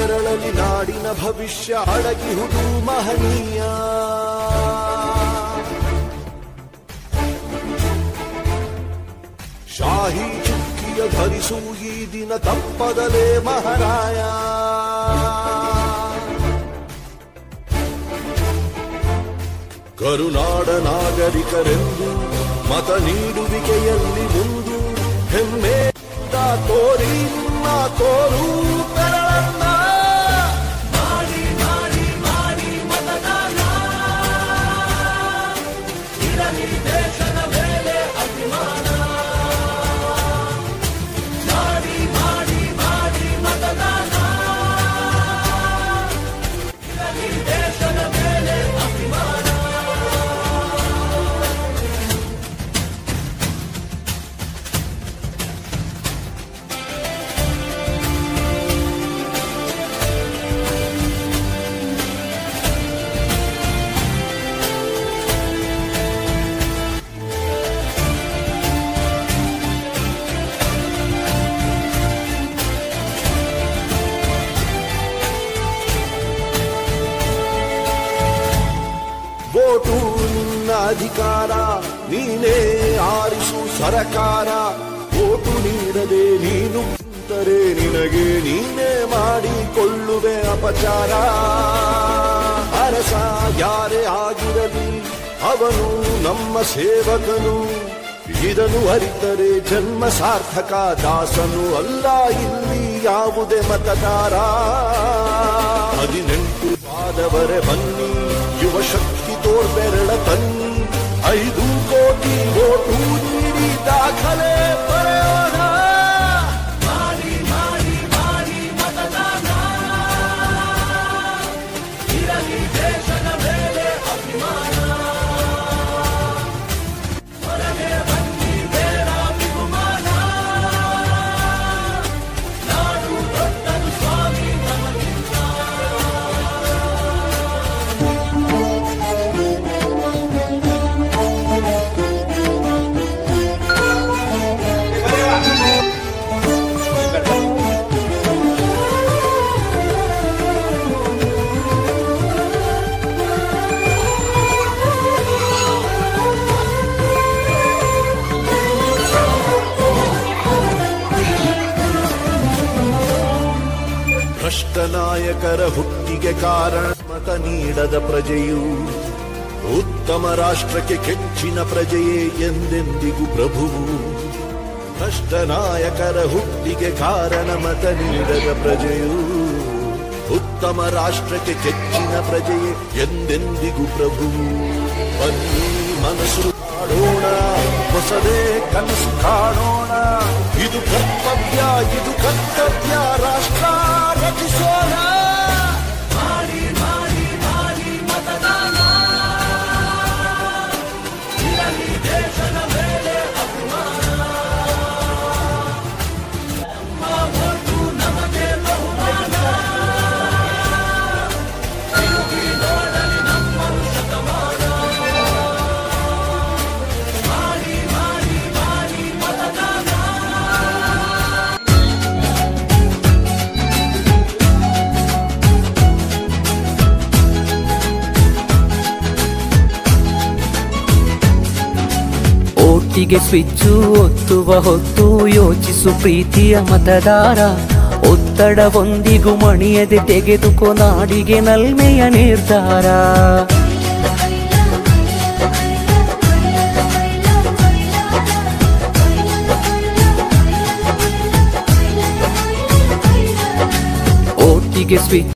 ಬೆರಳಲಿ ನಾಡಿನ ಭವಿಷ್ಯ ಅಡಗಿಹುದು ಮಹನೀಯ. ಶಾಹಿ ಚುಕ್ಕಿಯ ಧರಿಸು ಈ ದಿನ ತಪ್ಪದಲೇ ಮಹಾರಾಯ. ಕರುನಾಡ ನಾಗರಿಕರೆಂದು ಮತ ನೀಡುವಿಕೆಯಲ್ಲಿ ಮುಂದು ಹೆಮ್ಮೆಯಿಂದ ತೋರಿ ನಿಮ್ಮ ತೋರು ಬೆರಳನ್ನ. ಮಾಡಿ ಮಾಡಿ ಮಾಡಿ ಮತದಾನ, ಇರಲಿ ದೇಶದ ಮೇಲೆ ಅಭಿಮಾನ. ಮಾಡಿ ಮಾಡಿ ಮಾಡಿ ಮತದಾನ, ಇರಲಿ ದೇಶದ ಮೇಲೆ ಅಭಿಮಾನ. ವೋಟು ನಿನ್ನ ಅಧಿಕಾರ, ನೀನೇ ಆರಿಸು ಸರಕಾರ. ವೋಟು ನೀಡದೆ ನೀನು ಕುಂತರೆ ನಿನಗೆ ನೀನೇ ಮಾಡಿಕೊಳ್ಳುವೆ ಅಪಚಾರ. ಅರಸ ಯಾರೇ ಆಗಿರಲಿ ಅವನು ನಮ್ಮ ಸೇವಕನು, ಇದನ್ನು ಅರಿತರೆ ಜನ್ಮ ಸಾರ್ಥಕ. ದಾಸನು ಅಲ್ಲ ಇಲ್ಲಿ ಯಾವುದೇ ಮತದಾರ. 18 ಆದವರೆ ಬನ್ನಿ, ಯುವ ಶಕ್ತಿ ತೋರ್ಬೆರಳ ತನ್ನಿ. 5 ಕೋಟಿ ವೋಟು ನೀಡಿ ದಾಖಲೆ ಬರೆಯೋಣ. ಮಾಡಿ ಮಾಡಿ ಮಾಡಿ ಮತದಾನ, ಇರಲಿ ದೇಶದ ಮೇಲೆ ಅಭಿಮಾನ. ಹೊರಗೆ ಬನ್ನಿ ಬೇಡ ಬಹುಮಾನ, ನಾಡು ದೊಡ್ಡದು ಸ್ವಾಮಿ ನಮಗಿಂತ. ಭ್ರಷ್ಟ ನಾಯಕರ ಹುಟ್ಟಿಗೆ ಕಾರಣ ಮತ ನೀಡದ ಪ್ರಜೆಯು. ಉತ್ತಮ ರಾಷ್ಟ್ರಕ್ಕೆ ಕೆಚ್ಚಿನ ಪ್ರಜೆಯೇ ಎಂದೆಂದಿಗೂ ಪ್ರಭುವು. ಭ್ರಷ್ಟ ನಾಯಕರ ಹುಟ್ಟಿಗೆ ಕಾರಣ ಮತ ನೀಡದ ಪ್ರಜೆಯು. ಉತ್ತಮ ರಾಷ್ಟ್ರಕ್ಕೆ ಕೆಚ್ಚಿನ ಪ್ರಜೆಯೇ ಎಂದೆಂದಿಗೂ ಪ್ರಭುವು. ಬನ್ನಿ ಮನಸ್ಸು ಮಾಡೋಣ, ಹೊಸದೇ ಕನಸು ಕಾಣೋಣ. ಇದು ಕರ್ತವ್ಯ, ಇದು ಕರ್ತವ್ಯ, ರಾಷ್ಟ್ರ ರಚಿಸೋಣ. ಮಾಡಿ ಮಾಡಿ ಮಾಡಿ ಮತದಾನ, ಇರಲಿ ದೇಶದ ಮೇಲೆ ಅಭಿಮಾನ. ನಮ್ಮ ವೋಟು ನಮಗೆ ಬಹುಮಾನ, ತಿರುಗಿ ನೋಡಲಿ ನಮ್ಮ ಶತಮಾನ. ಮಾಡಿ ಮಾಡಿ ಮಾಡಿ ಮತದಾನ. ಓಟಿಗೆ ಸ್ವಿಚ್ಚು ಒತ್ತುವ ಹೊತ್ತು ಯೋಚಿಸು ಪ್ರೀತಿಯ ಮತದಾರ. ಒತ್ತಡವೊಂದಿಗೂ ಮಣಿಯದೆ ತೆಗೆದುಕೋ ನಾಡಿಗೆ ನಲ್ಮೆಯ ನಿರ್ಧಾರ. ಓಟಿಗೆ ಸ್ವಿಚ್